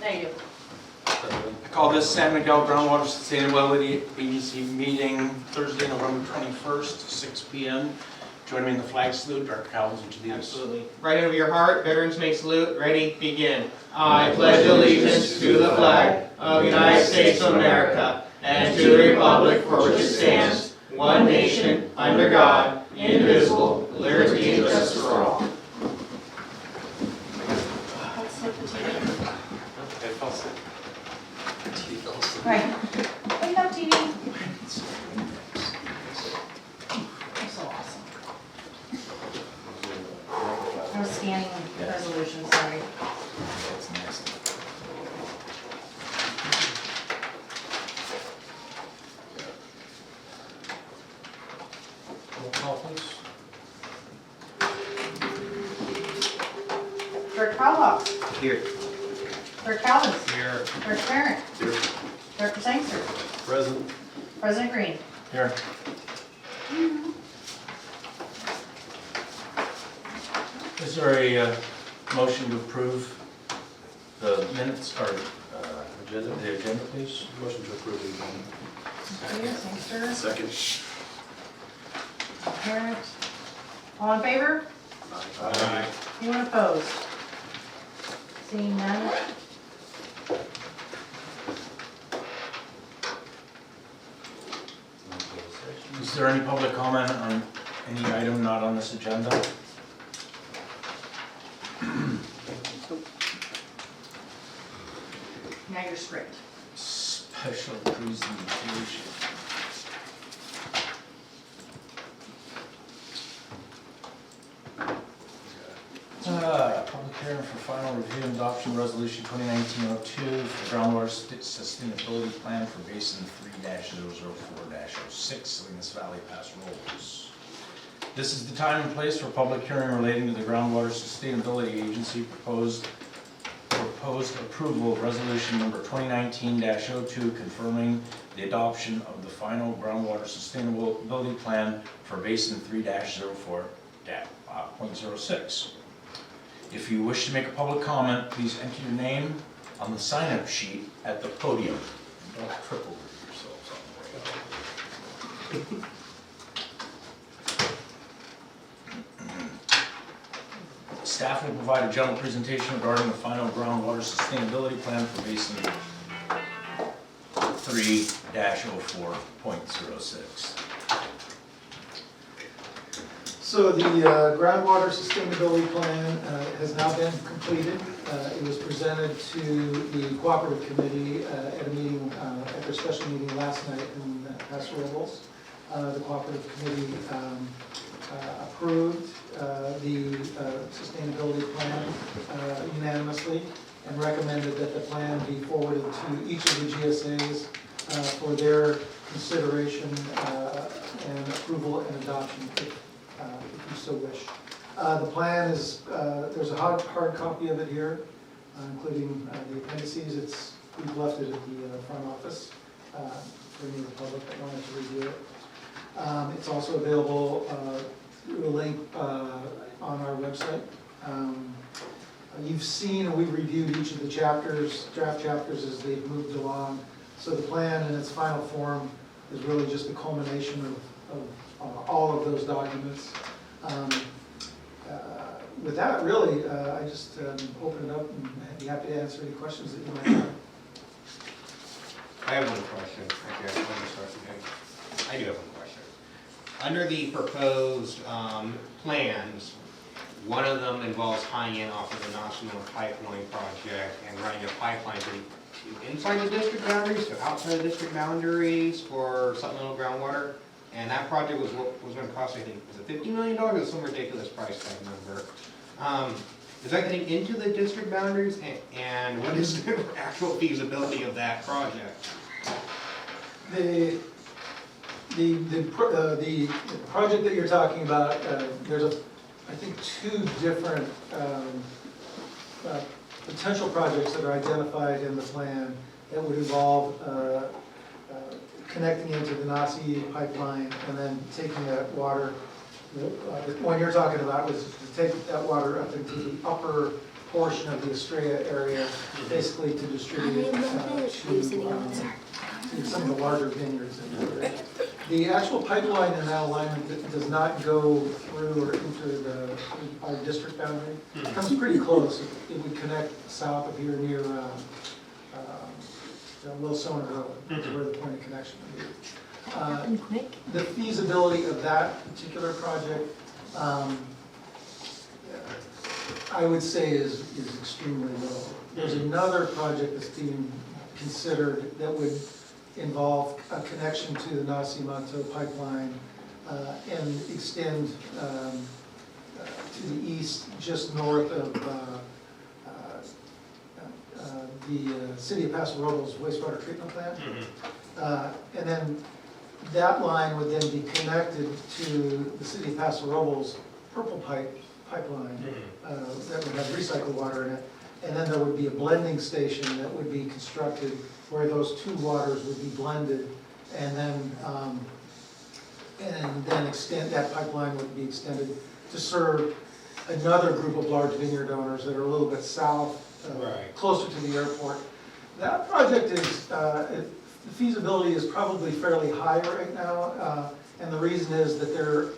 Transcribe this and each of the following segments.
Negative. I call this San Miguel Groundwater Sustainability Agency meeting Thursday, November 21st, 6 p.m. Join me in the flag salute. Director Calvin's to lead us. Absolutely. Right over your heart, veterans may salute. Ready, begin. I pledge allegiance to the flag of the United States of America and to the republic for which it stands, one nation, under God, indivisible, with liberty and justice for all. Let's hit the TV. I fell sick. Right. Wake up, TV. You're so awesome. I was scanning the resolution, sorry. That's nasty. Roll call, please. Director Caldwell. Here. Director Calvin. Here. Director Parent. Here. Director Sangster. Present. President Green. Here. Is there a motion to approve the minutes or the agenda, please? Motion to approve the agenda. Sangster. Second. Parent. All in favor? Aye. Anyone opposed? Seeing none. Is there any public comment on any item not on this agenda? Now your script. Special presentation. Public hearing for final review and adoption of resolution 2019-02 for groundwater sustainability plan for basin 3-004-06 Salinas Valley Pass Rolls. This is the time and place for public hearing relating to the Groundwater Sustainability Agency proposed approval of resolution number 2019-02 confirming the adoption of the final groundwater sustainability plan for basin 3-04.06. If you wish to make a public comment, please enter your name on the sign-up sheet at the podium. Don't trip over yourselves on the way. Staff will provide a general presentation regarding the final groundwater sustainability plan for basin 3-04.06. So the groundwater sustainability plan has now been completed. It was presented to the cooperative committee at a meeting, at their special meeting last night in Paso Robles. The cooperative committee approved the sustainability plan unanimously and recommended that the plan be forwarded to each of the GSAs for their consideration and approval and adoption, if you so wish. The plan is, there's a hard copy of it here, including the appendices. We've left it at the front office for any of the public that wanted to review it. It's also available through a link on our website. You've seen and we've reviewed each of the chapters, draft chapters, as they've moved along. So the plan in its final form is really just a culmination of all of those documents. With that, really, I just open it up and I'd be happy to answer any questions that you might have. I have one question. Okay, let me start again. I do have one question. Under the proposed plans, one of them involves tying in off of the National Pipeline Project and running a pipeline to inside the district boundaries to outside the district boundaries for supplemental groundwater. And that project was going to cost, I think, was it $50 million? It was some ridiculous price tag number. Is that getting into the district boundaries? And what is the actual feasibility of that project? The project that you're talking about, there's I think two different potential projects that are identified in the plan that would involve connecting into the Nasi pipeline and then taking that water. The one you're talking about was to take that water up into the upper portion of the Estrella area, basically to distribute to some of the larger vineyards in the area. The actual pipeline in that alignment does not go through or into our district boundary. It comes pretty close. It would connect south of here near Wilsona Road, is where the point of connection would be. The feasibility of that particular project, I would say is extremely low. There's another project that's being considered that would involve a connection to the Nacimiento pipeline and extend to the east, just north of the city of Paso Robles wastewater treatment plant. And then that line would then be connected to the city of Paso Robles purple pipeline that would have recycled water in it. And then there would be a blending station that would be constructed where those two waters would be blended, and then extend, that pipeline would be extended to serve another group of large vineyard owners that are a little bit south, closer to the airport. That project is, the feasibility is probably fairly high right now, and the reason is that there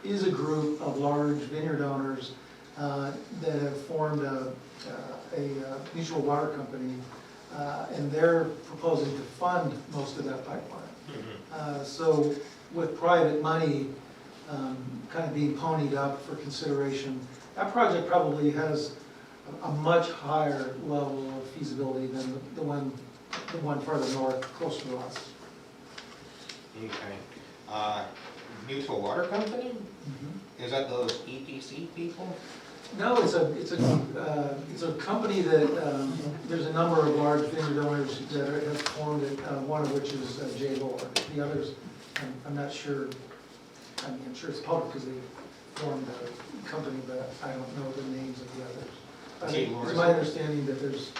is a group of large vineyard owners that have formed a mutual water company, and they're proposing to fund most of that pipeline. So with private money kind of being ponied up for consideration, that project probably has a much higher level of feasibility than the one farther north, closer to us. Okay. Mutual Water Company? Is that those EPC people? No, it's a company that, there's a number of large vineyard owners that have formed it, one of which is J. Lord. The others, I'm not sure, I'm sure it's public because they formed a company, but I don't know the names of the others. J. Lord. It's my understanding that there's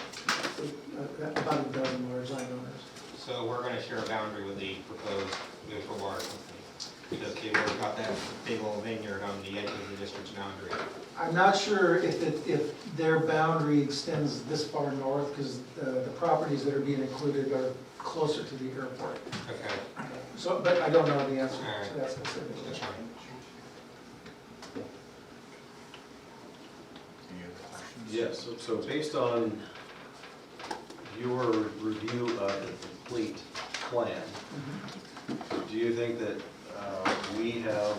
about a dozen large landowners. So we're gonna share a boundary with the proposed mutual water company, because they've already got that big old vineyard on the edge of the district's boundary. I'm not sure if their boundary extends this far north, because the properties that are being included are closer to the airport. Okay, So, but I don't know the answer All right. to that specifically. that's fine. Yes, so based on your review of the complete plan, do you think that we have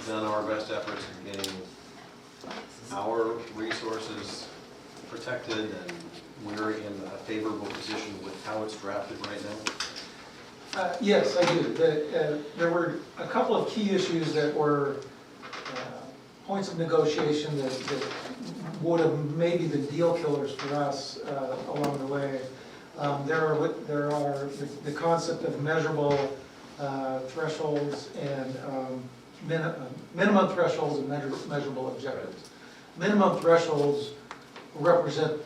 done our best efforts in getting our resources protected and we're in a favorable position with how it's drafted right now? Yes, I do. There were a couple of key issues that were points of negotiation that would have maybe been deal killers for us along the way. There are the concept of measurable thresholds and minimum thresholds and measurable objectives. Minimum thresholds represent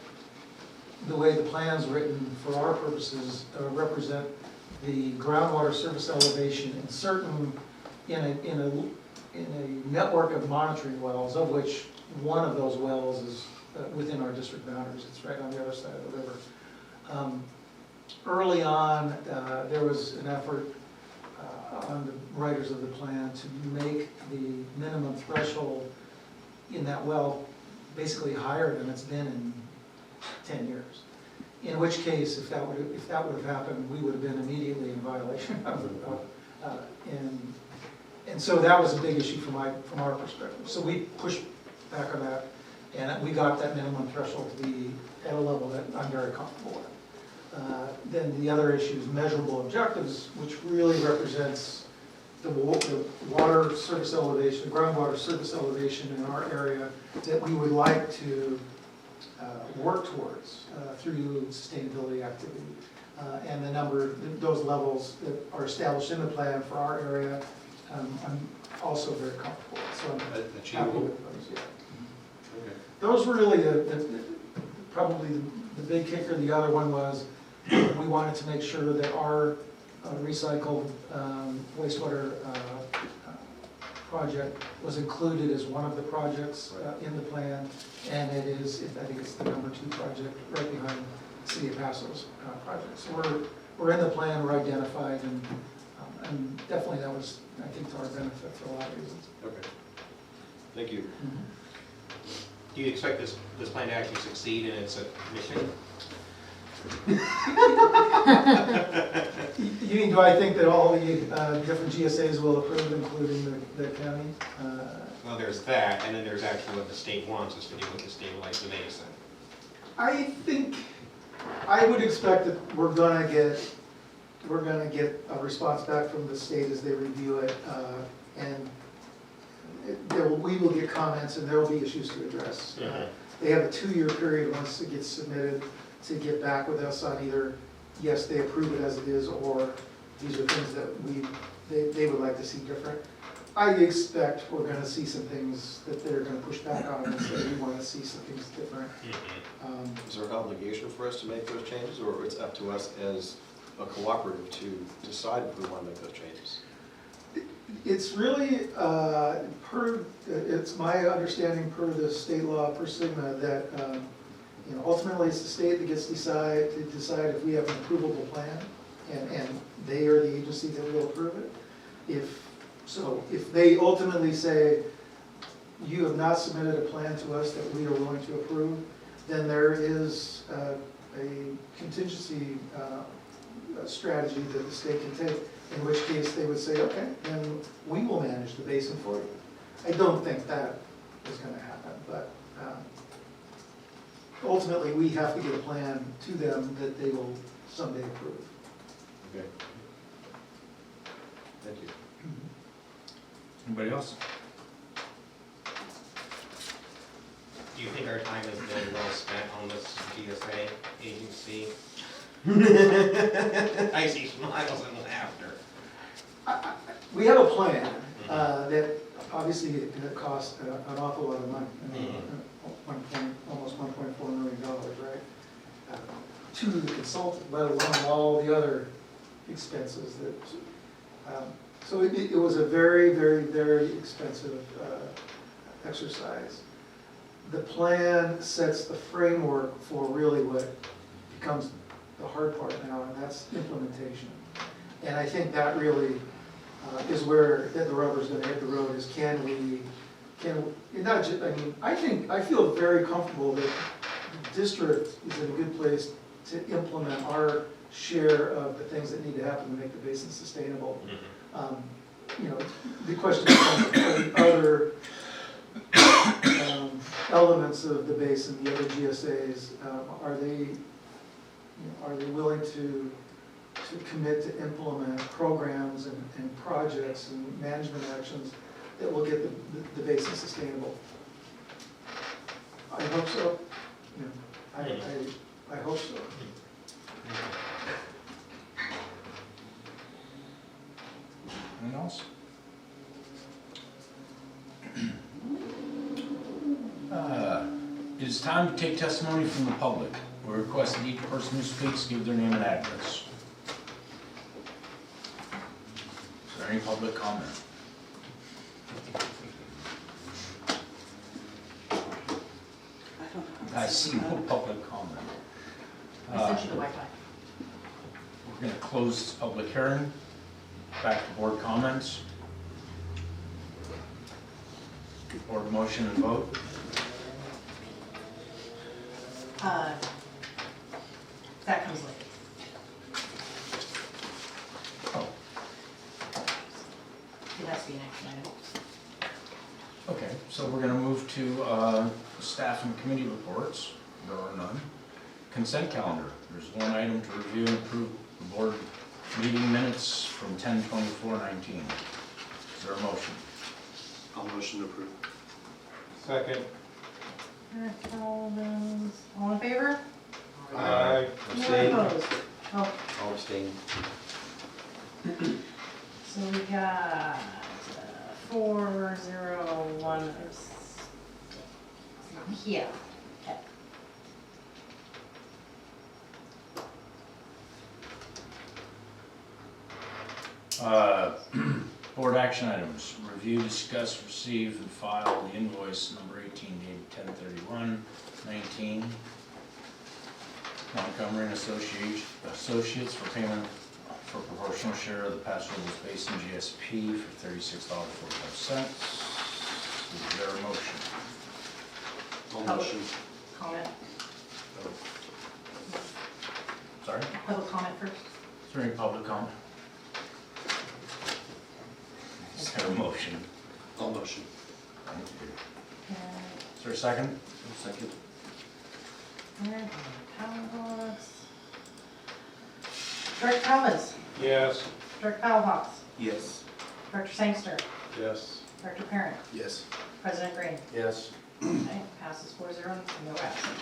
the way the plan's written for our purposes, represent the groundwater surface elevation in certain, in a network of monitoring wells, of which one of those wells is within our district boundaries. It's right on the other side of the river. Early on, there was an effort on the writers of the plan to make the minimum threshold in that well basically higher than it's been in 10 years. In which case, if that would have happened, we would have been immediately in violation and so that was a big issue from our perspective. So we pushed back on that, and we got that minimum threshold to be at a level that I'm very comfortable with. Then the other issue is measurable objectives, which really represents the water surface elevation, the groundwater surface elevation in our area that we would like to work towards through sustainability activity. And the number, those levels that are established in the plan for our area, I'm also very comfortable with. So I'm happy Achievable? with those, yeah. Okay. Those were really probably the big kicker. The other one was we wanted to make sure that our recycled wastewater project was included as one of the projects in the plan, and it is, I think it's the number 2 project right behind City of Passo's project. So we're in the plan, we're identified, and definitely that was, I think, to our benefit for a lot of reasons. Okay. Thank you. Do you expect this plan to actually succeed in its mission? You mean, do I think that all the different GSAs will approve, including the county? Well, there's that, and then there's actually what the state wants us to do with the stabilize the basin. I think, I would expect that we're gonna get a response back from the state as they review it, and we will get comments, and there will be issues to address. They have a 2-year period once it gets submitted to get back with us on either, yes, they approve it as it is, or these are things that they would like to see different. I expect we're gonna see some things that they're gonna push back on and say, we wanna see some things different. Is there an obligation for us to make those changes, or it's up to us as a cooperative to decide if we want to make those changes? It's really, it's my understanding per the state law, per SIGMA, that, ultimately it's the state that gets to decide if we have an approvable plan, and they are the agency that will approve it. If they ultimately say, you have not submitted a plan to us that we are willing to approve, then there is a contingency strategy that the state can take, in which case they would say, okay, then we will manage the basin for you. I don't think that is gonna happen, but ultimately we have to get a plan to them that they will someday approve. Okay. Thank you. Anybody else? Do you think our time has been well spent on this GSA agency? I see smiles and laughter. We have a plan that obviously it costs an awful lot of money, almost $1.4 million, right? To the consultant, let alone all the other expenses that, so it was a very, very, very expensive exercise. The plan sets the framework for really what becomes the hard part now, and that's implementation. And I think that really is where the rubber's gonna hit the road, is can we, not just, I feel very comfortable that the district is in a good place to implement our share of the things that need to happen to make the basin sustainable. The question becomes, other elements of the basin, the other GSAs, are they willing to commit to implement programs and projects and management actions that will get the basin sustainable? I hope so. I hope so. Anything else? It is time to take testimony from the public. We request that each person who speaks give their name and address. Is there any public comment? I see no public comment. I sent you the Wi-Fi. We're going to close this public hearing. Back to board comments. Board motion and vote. That comes later. Oh, It has to be an action item. okay. So we're going to move to staff and committee reports. There are none. Consent calendar. There's one item to review and approve the board meeting minutes from 10/24/19. Is there a motion? I'll motion to approve. Second. All in favor? Aye. Anyone opposed? Oh, I'll abstain. so we got 401. Yeah. Okay. Board action items, review, discuss, receive, and file the invoice number 18 dated 10/31/19. Montgomery and Associates for payment for proportional share of the Pass Robles Basin GSP for $36.45. Is there a motion? Public comment, Sorry? public comment first. Is there any public comment? Is there a motion? I'll motion. Thank you. And Is there a second? Second. Powell-Hawks. Director Calvins, Yes. Director Powell-Hawks, Yes. Director Sangster, Yes. Director Parent, Yes. President Green. Yes. Okay, passes 4-0, no absence.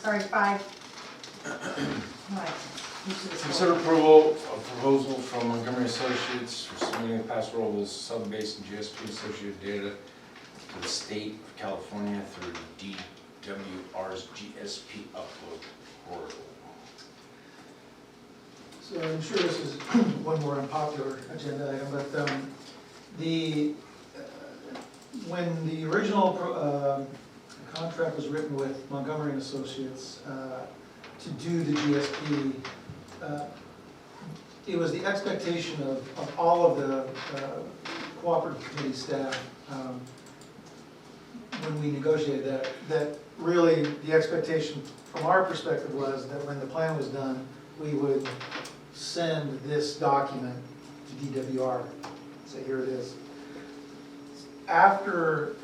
Sorry, 5. Right. Consider approval of proposal from Montgomery Associates for submitting the Pass Robles Sub-Basin GSP associated data to the state of California through DWR's GSP upload portal. So I'm sure this is one more unpopular agenda item, but when the original contract was written with Montgomery and Associates to do the GSP, it was the expectation of all of the cooperative committee staff when we negotiated that really the expectation from our perspective was that when the plan was done, we would send this document to DWR, say here it is. After,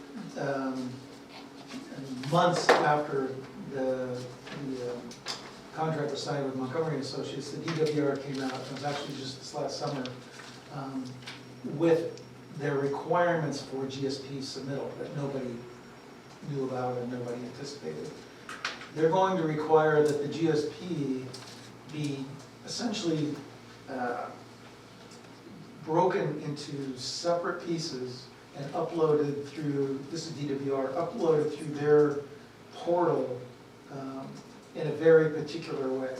months after the contract was signed with Montgomery and Associates, the DWR came out, it was actually just this last summer, with their requirements for GSP submittal that nobody knew about and nobody anticipated. They're going to require that the GSP be essentially broken into separate pieces and uploaded through, this is DWR, uploaded through their portal in a very particular way.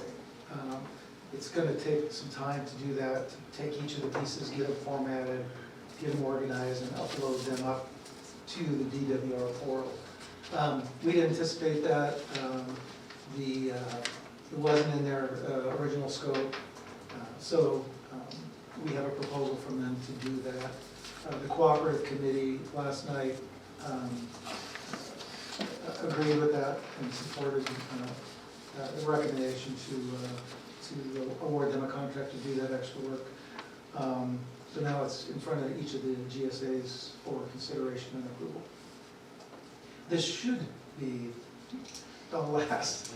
It's going to take some time to do that, to take each of the pieces, get them formatted, get them organized, and upload them up to the DWR portal. We didn't anticipate that. It wasn't in their original scope. So we have a proposal from them to do that. The cooperative committee last night agreed with that and supported the recommendation to award them a contract to do that extra work. So now it's in front of each of the GSAs for consideration and approval. This should be the last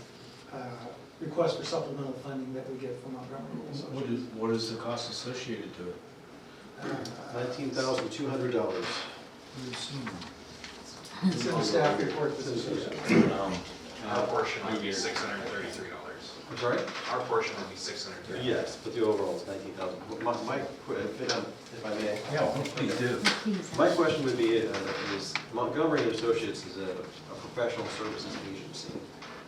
request for supplemental funding that we get from Montgomery. What is the cost associated to it? $19,200. It's in the staff report. This is Our portion would be $633. I'm sorry? Our portion would be $633. Yes, but the overall is 19,000. If I may, Yeah, please do. my question would be, is Montgomery and Associates is a professional services agency.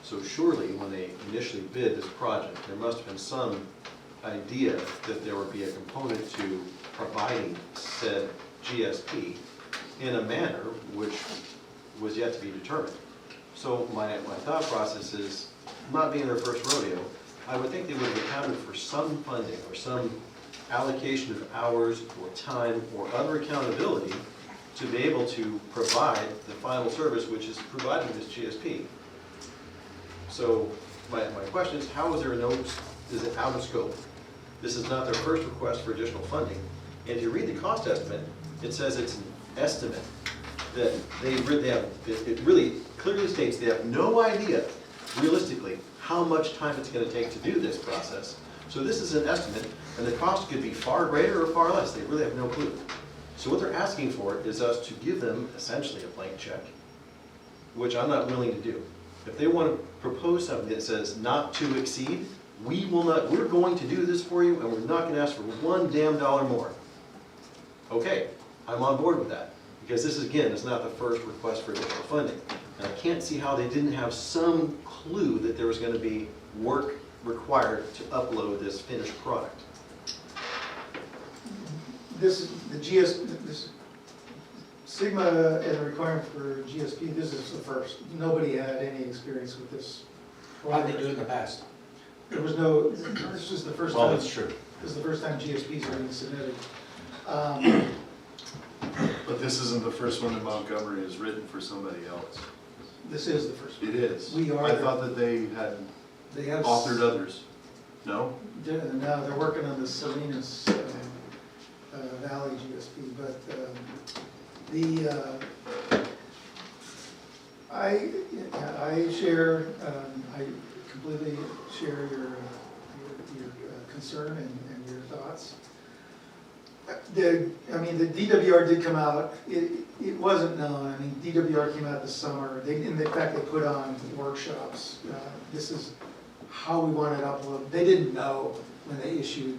So surely, when they initially bid this project, there must have been some idea that there would be a component to providing said GSP in a manner which was yet to be determined. So my thought process is, not being their first rodeo, I would think they would have accounted for some funding or some allocation of hours or time or other accountability to be able to provide the final service, which is providing this GSP. So my question is, how is there a note, is it out of scope? This is not their first request for additional funding. And if you read the cost estimate, it says it's an estimate that they really have, it really clearly states they have no idea realistically how much time it's going to take to do this process. So this is an estimate, and the cost could be far greater or far less. They really have no clue. So what they're asking for is us to give them essentially a blank check, which I'm not willing to do. If they want to propose something that says not to exceed, we will not, we're going to do this for you, and we're not going to ask for one damn dollar more. Okay, I'm on board with that, because this is, again, is not the first request for additional funding. And I can't see how they didn't have some clue that there was going to be work required to upload this finished product. this, the this Sigma and the requirement for GSP, this is the first. Nobody had any experience with this. How'd they do it in the past? There was no, this is the first Well, time, that's true. this is the first time GSPs are being submitted. But this isn't the first one that Montgomery has written for somebody else. This is the first one. It is. We are- I thought that they had They have. authored others. No? No, they're working on the Salinas Valley GSP, but I share, I completely share your concern and your thoughts. The DWR did come out, it wasn't known, I mean, DWR came out this summer, in fact, they put on workshops. This is how we want it uploaded. They didn't know when they issued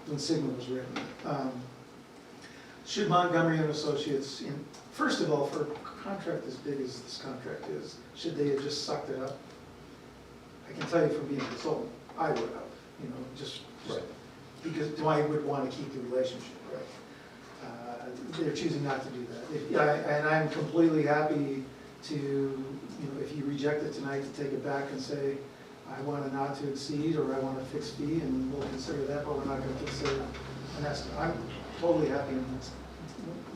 when Sigma was written. Should Montgomery and Associates, first of all, for a contract as big as this contract is, should they have just sucked it up? I can tell you from being a consultant, I would have, just because I would want to keep the relationship, right? They're choosing not to do that. And I'm completely happy to, if you reject it tonight, to take it back and say, I want a not to exceed, or I want a fixed fee, and we'll consider that, but we're not going to consider an estimate. I'm totally happy, and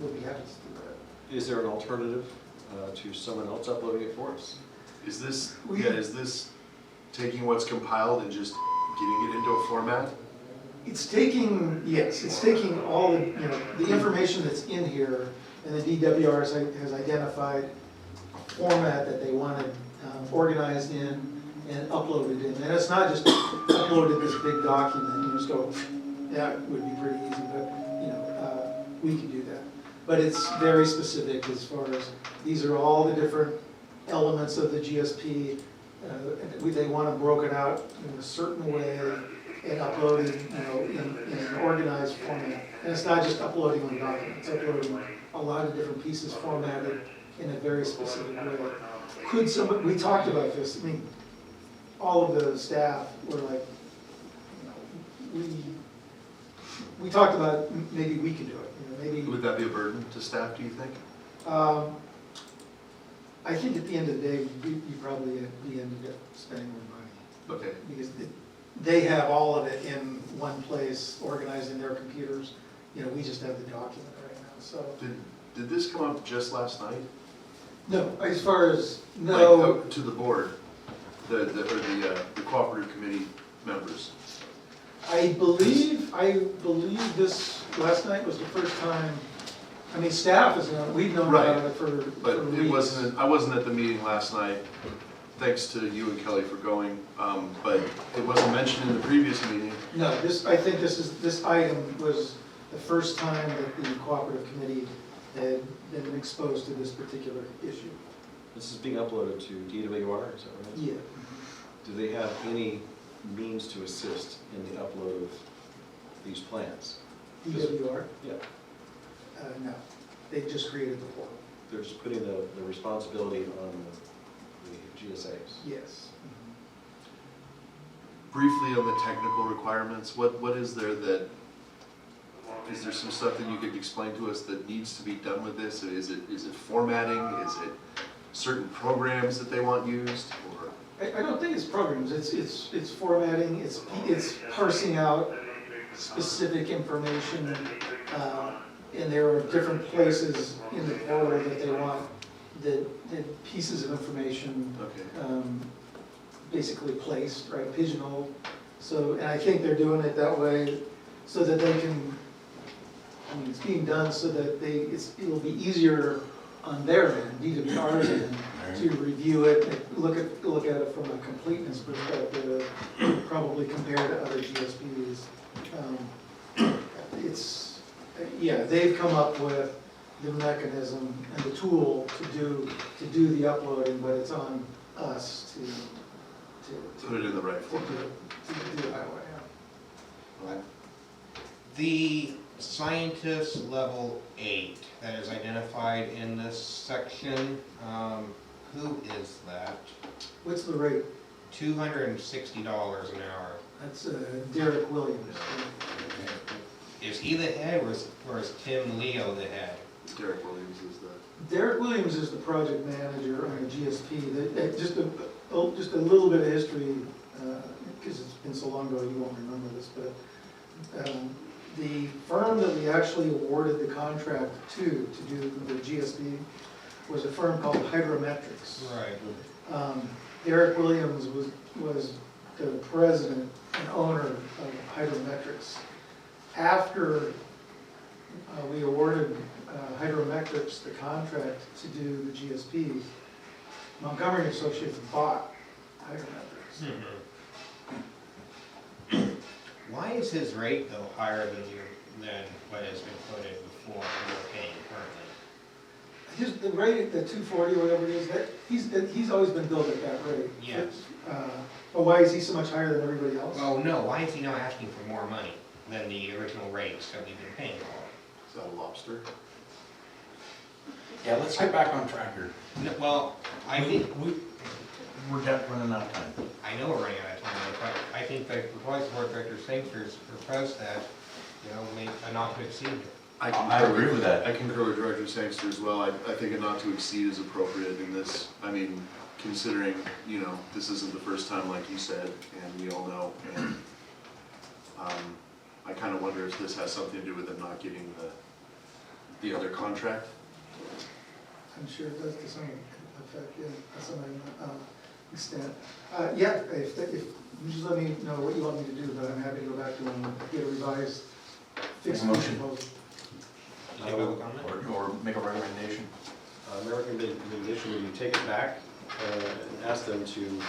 we'll be happy to do that. Is there an alternative to someone else uploading it for us? Is this taking what's compiled and just getting it into a format? It's taking, yes, it's taking all the information that's in here, and the DWR has identified a format that they wanted organized in and uploaded in. And it's not just uploaded this big document, you just go, that would be pretty easy, but, we can do that. But it's very specific as far as, these are all the different elements of the GSP. They want them broken out in a certain way and uploaded, in an organized format. And it's not just uploading one document, it's uploading a lot of different pieces formatted in a very specific way. We talked about this, all of the staff were like, we talked about maybe we could do it, maybe. Would that be a burden to staff, do you think? I think at the end of the day, you probably at the end up spending more money. Okay. Because they have all of it in one place, organized in their computers. We just have the document right now, so. Did this come up just last night? No, as far as, no. Like, to the board, the cooperative committee members? I believe this last night was the first time, staff has known, we've known about it for But weeks. I wasn't at the meeting last night, thanks to you and Kelly for going, but it wasn't mentioned in the previous meeting. No, I think this item was the first time that the cooperative committee had been exposed to this particular issue. This is being uploaded to DWR, is that right? Yeah. Do they have any means to assist in the upload of these plans? DWR? Yeah, No, they just created the portal. they're just putting the responsibility on the GSAs. Yes. Briefly on the technical requirements, what is there that, is there some stuff that you could explain to us that needs to be done with this? Is it formatting? Is it certain programs that they want used? Or I don't think it's programs, it's formatting, it's parsing out specific information, and there are different places in the portal that they want the pieces of information okay. Basically placed, right, pigeonholed. So, and I think they're doing it that way so that they can, it's being done so that it'll be easier on their end, DWR's end, to review it, look at it from a completeness perspective, probably compare to other GSPs. They've come up with the mechanism and the tool to do the uploading, but it's on us to Put it in the right do format. it that way. Yeah. The scientist level 8 that is identified in this section, who is that? What's the rate? $260 an hour. That's Derek Williams. is he the head or is Tim Leo the head? Derek Williams is the. Derek Williams is the project manager on the GSP. Just a little bit of history, because it's been so long ago, you won't remember this, but the firm that we actually awarded the contract to do the GSP was a firm called Hydrometrics. Right. Derek Williams was the president and owner of Hydrometrics. After we awarded Hydrometrics the contract to do the GSP, Montgomery Associates bought Hydrometrics. Why is his rate though higher than what has been quoted before and we're paying currently? The rate, the 240 or whatever it is, he's always been billed at that rate. Yes. But why is he so much higher than everybody else? Oh, no, why is he now asking for more money than the original rates that we've been paying for? Is that a lobster? Yeah, let's get back on track here. No, well, I think, We're running out of time. I know we're running out of time, but I think the proposed board director Sangster's proposed that, make a not to exceed. I agree with that. I concur with Director Sangster as well. I think a not to exceed is appropriate in this. I mean, considering, this isn't the first time, like you said, and we all know. And I kind of wonder if this has something to do with them not getting the other contract. I'm sure it does to some effect, yeah, to some extent. Yeah, if you just let me know what you want me to do, but I'm happy to go back to them and get a revised fixed Motion. proposal. Any other comment? Or make a recommendation. My recommendation would be take it back and ask them to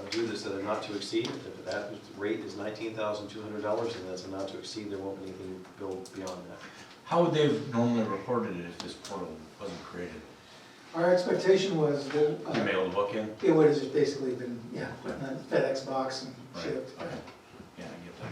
do this at a not to exceed. If that rate is $19,200, and that's a not to exceed, there won't be anything billed beyond that. How would they have normally reported it if this portal wasn't created? Our expectation was that You mail the book in? it would have just basically been, put in a FedEx box and Right. shipped. Okay. Yeah, I get that.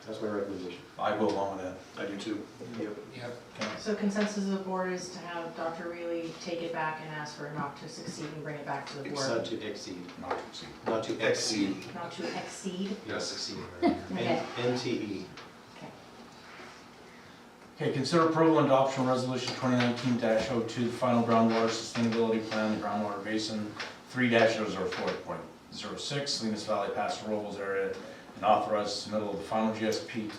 That's my recommendation. I go along with that. I do too. Yep. Yep. So consensus of the board is to have Dr. Reilly take it back and ask for a not to succeed and bring it back to the It's board. not to exceed. Not to exceed. Not to exceed. Not to exceed. Yes, succeed. Okay. NTE. Okay. Okay, consider approval and adoption of resolution 2019-02, the final groundwater sustainability plan, the groundwater basin 3-004.06, Linas Valley Paso Robles area, and authorize submittal of the final GSP,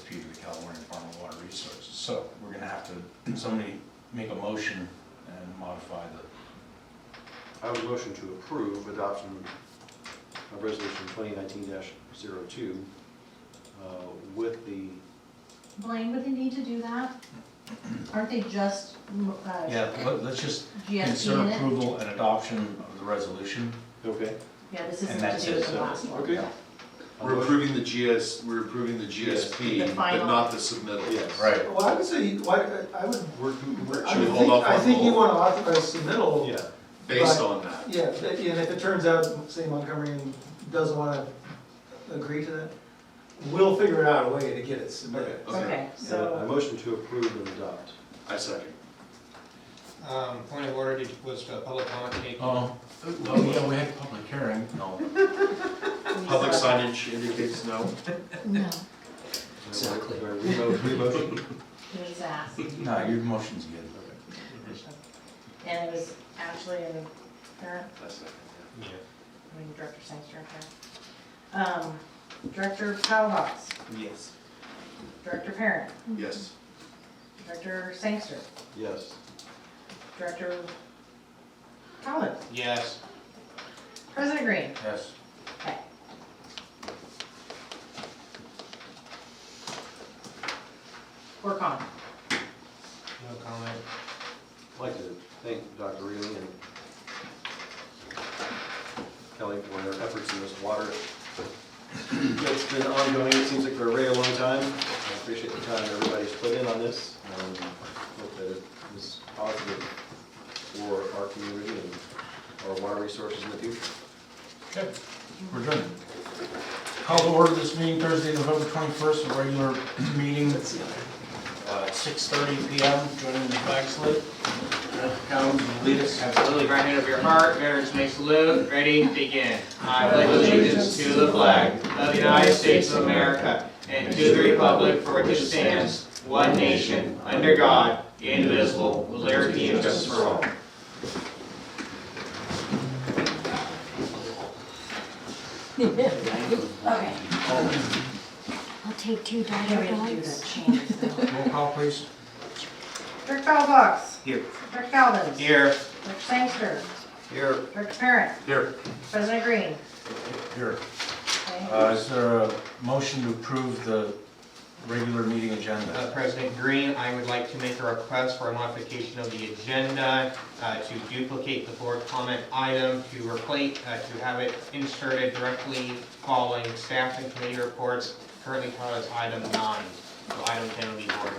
to the California Department of Water Resources. So we're gonna have to, somebody make a motion and modify the, I would motion to approve adoption of resolution 2019-02 with the, Blaine, would they need to do that? Aren't they just yeah, let's just GSP consider in it? approval and adoption of the resolution. okay. Yeah, this And isn't to that's do it, with the so- last one. okay. We're approving the GSP, The but final. not the submittal. Yes. Right. Well, I would say, I would, Should we hold off I on think you both? want to authorize submittal. Yeah. Based Right. on that. Yeah, and if it turns out, say Montgomery doesn't want to agree to that, we'll figure out a way to get it submitted. Okay, I so, motion to approve and adopt. I second. Point of order, was public comment taken? Oh, yeah, we had public hearing. No. Public signage indicates no. no, Exactly. Do I re-motion? he's asked. No, your motion's good. And it was Ashley and Parent, I second, Yeah. Director Sangster and Parent. Director Powell-Hawks, Yes. Director Parent, yeah. Yes. Director Sangster, Yes. Director Collins, Yes. President Green. Yes. Okay. Work on. No comment. I'd like to thank Dr. Reilly and Kelly for their efforts in this water. It's been ongoing, it seems like for a very long time. I appreciate the time everybody's put in on this, and hope that it is positive for our community and our water resources in the future. Okay, we're done. Call to order this meeting Thursday, November 21st, a regular meeting, 6:30 PM, joining the flag salute. Come, lead us. Absolutely, right hand over your heart, veterans may salute, ready, begin. I pledge allegiance to the flag of the United States of America and to the republic for which it stands, one nation, under God, indivisible, with liberty and justice for all. Okay. I'll take 2 I can't wait to do dogs. the changes though. Roll call, please. Director Bellbox. Here. Director Calvin. Here. Director Sangster. Here. Director Parent. Here. President Green. Here. Okay. Is there a motion to approve the regular meeting agenda? President Green, I would like to make a request for a modification of the agenda to duplicate the board comment item, to replace, to have it inserted directly following staff and committee reports, currently called as item 9. So item 10 would be board.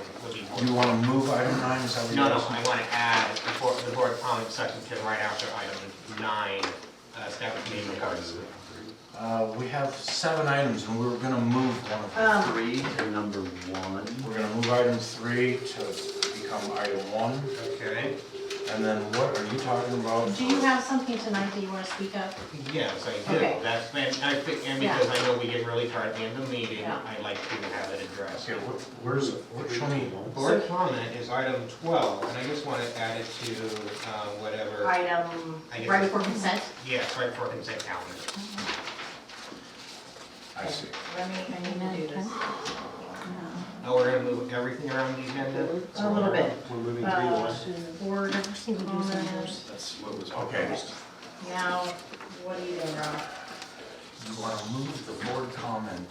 Do you want to move item 9? Is that what you're No, asking? I want to add the board comment section to right after item 9, staff and committee reports. We have 7 items and we're going to move one of them. 3 to number 1. We're going to move item 3 to become item 1. Okay. And then what are you talking about? Do you have something tonight that you want to speak of? Yes, I do. Okay. That's been, and because I know we get really tired at the end of the meeting, Yeah. I'd like to have it addressed. Okay, where's it? Show me. Board comment is item 12, and I just want to add it to whatever, Item, I guess- right before consent? yes, right before consent calendar. I see. Let me, I need to do this. Oh, we're gonna move everything around the agenda? A little bit. We're moving 3 to 1. Board See, we do some comment. numbers. That's what was Okay. proposed. Now, what are you doing, Rob? You want to move the board comment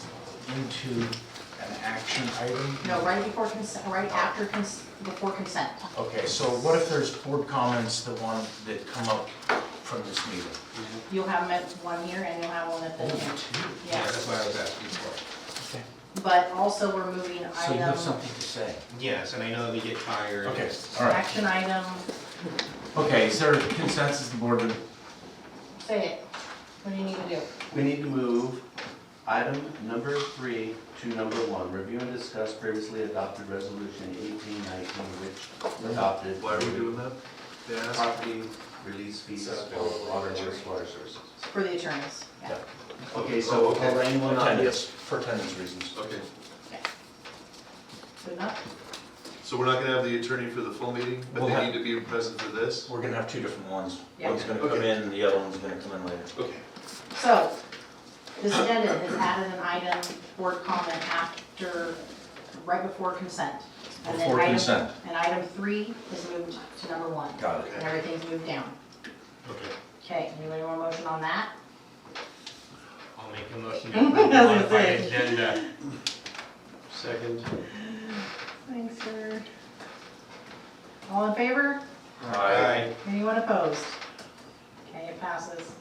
into an action item? No, right before consent, right after before consent. Okay, so what if there's board comments that come up from this meeting? You'll have them at one here and you'll have one at the end. Yeah, Yes, that's what I was asking for. Okay. but also we're moving So you have item, something to say? Yes, and I know we get tired. Okay, all right. action item, Okay, is there consensus the board to say it. What do you need to do? We need to move item number 3 to number 1. Review and discuss previously adopted resolution 1819, which adopted. Why are we doing that? They asked. Property release fees for water and wastewater sources. For the attorneys, yeah. Okay, so Oh, okay. Lorraine will not be. attendance, for attendance reasons? Okay, Good enough? So we're not gonna have the attorney for the full meeting, but We'll they have- need to be present for this? We're gonna have 2 different ones. Yeah. One's gonna come Okay. in and the other one's gonna come in later. Okay. So, this agenda has added an item, board comment after, right before consent. And then Before item- consent. And item 3 is moved to number 1. Got it. And everything's moved down. Okay. Okay, anybody want a motion on that? I'll make a motion to approve the modified agenda. second. Thanks, sir. All in favor? Aye. Anyone opposed? Okay, it passes.